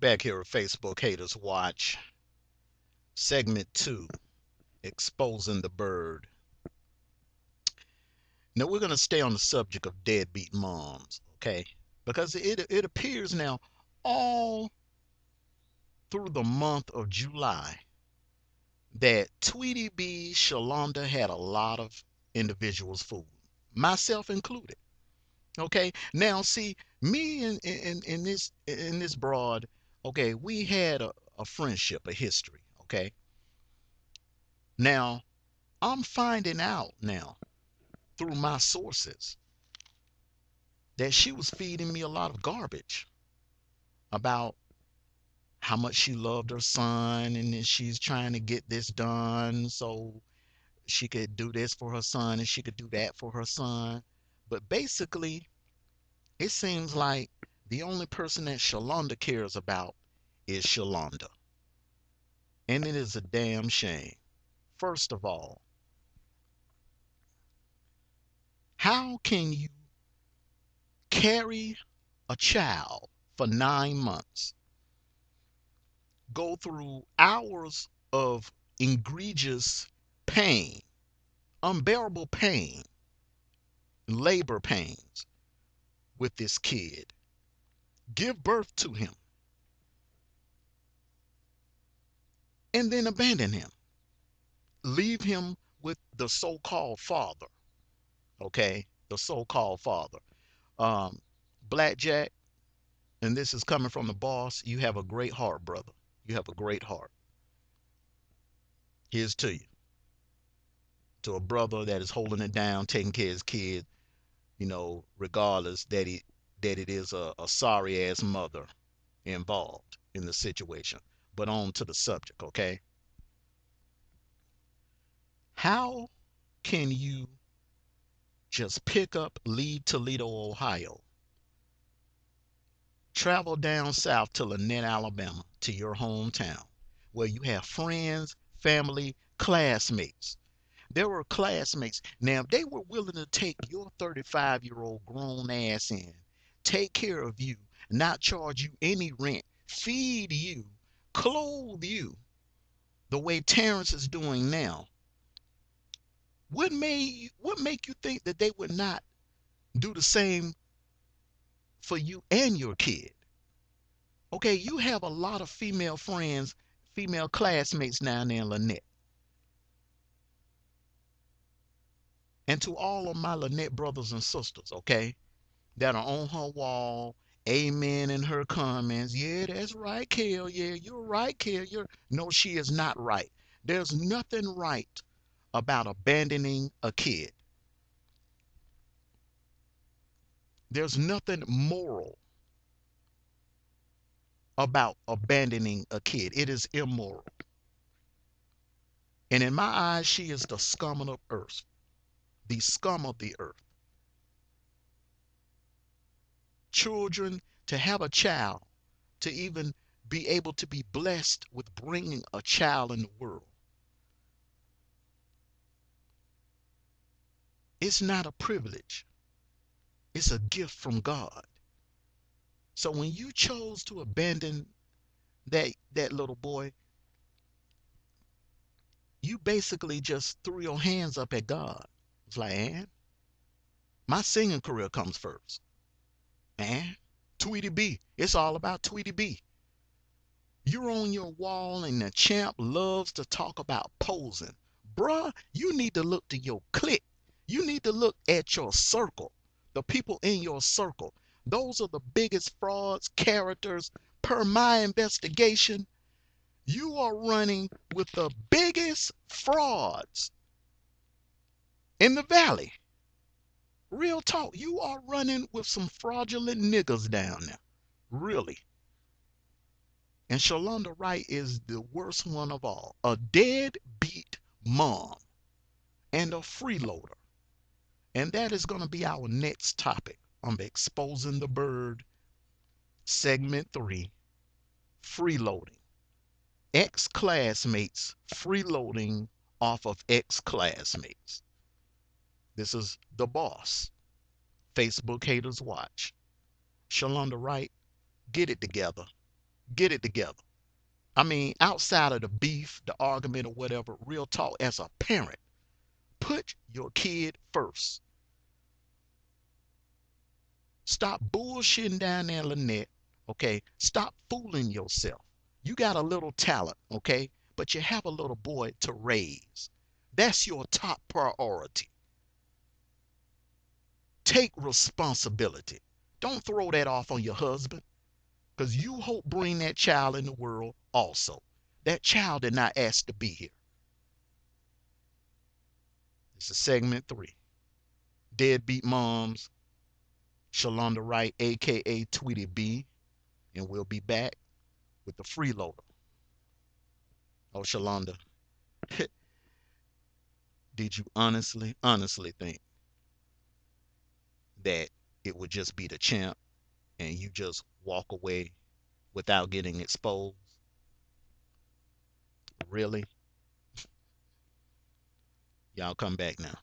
Back here at Facebook Haters Watch, segment 2, exposing the bird. Now we're going to stay on the subject of deadbeat moms, okay? Because it appears now all through the month of July that Tweety B Shalonda had a lot of individuals fooled, myself included. Okay, now see me in this broad. Okay, we had a friendship, a history. Okay, now I'm finding out now through my sources that she was feeding me a lot of garbage about how much she loved her son and that she's trying to get this done so she could do this for her son and she could do that for her son. But basically, it seems like the only person that Shalonda cares about is Shalonda. And it is a damn shame. First of all, how can you carry a child for 9 months, go through hours of egregious pain, unbearable pain, labor pains with this kid, give birth to him, and then abandon him, leave him with the so-called father, okay? The so-called father. Um, Blackjack, and this is coming from the boss, you have a great heart, brother. You have a great heart. Here's to you. To a brother that is holding it down, taking care of his kid, regardless that it is a sorry ass mother involved in the situation. But on to the subject, okay? How can you just pick up, leave Toledo, Ohio, travel down south to Lynette, Alabama, to your hometown, where you have friends, family, classmates? There were classmates. Now, if they were willing to take your 35-year-old grown ass in, take care of you, not charge you any rent, feed you, clothe you, the way Terrence is doing now, what make you think that they would not do the same for you and your kid? Okay, you have a lot of female friends, female classmates down there in Lynette. And to all of my Lynette brothers and sisters, okay, that are on her wall, amen in her comments. Yeah, that's right, Kale. Yeah, you're right, Kale. No, she is not right. There's nothing right about abandoning a kid. There's nothing moral about abandoning a kid. It is immoral. And in my eyes, she is the scum of the earth. The scum of the earth. Children, to have a child, to even be able to be blessed with bringing a child in the world, it's not a privilege. It's a gift from God. So when you chose to abandon that little boy, you basically just threw your hands up at God. It's like, my singing career comes first. Tweety B. It's all about Tweety B. You're on your wall and the champ loves to talk about posing. Bruh, you need to look to your clique. You need to look at your circle, the people in your circle. Those are the biggest frauds, characters. Per my investigation, you are running with the biggest frauds in the valley. Real talk, you are running with some fraudulent niggas down there. Really. And Shalonda Wright is the worst one of all. A deadbeat mom and a freeloader. And that is going to be our next topic on Exposing the Bird, segment 3, freeloading. Ex-classmates freeloading off of ex-classmates. This is the boss. Facebook Haters Watch. Shalonda Wright, get it together. Get it together. I mean, outside of the beef, the argument, or whatever, real talk, as a parent, put your kid first. Stop bullshitting down there, Lynette. Okay? Stop fooling yourself. You got a little talent, okay? But you have a little boy to raise. That's your top priority. Take responsibility. Don't throw that off on your husband, because you hope bring that child in the world also. That child did not ask to be here. This is segment 3. Deadbeat Moms, Shalonda Wright, aka Tweety B, and we'll be back with the freeloader. Oh, Shalonda, did you honestly think that it would just be the champ and you just walk away without getting exposed? Really? Y'all come back now.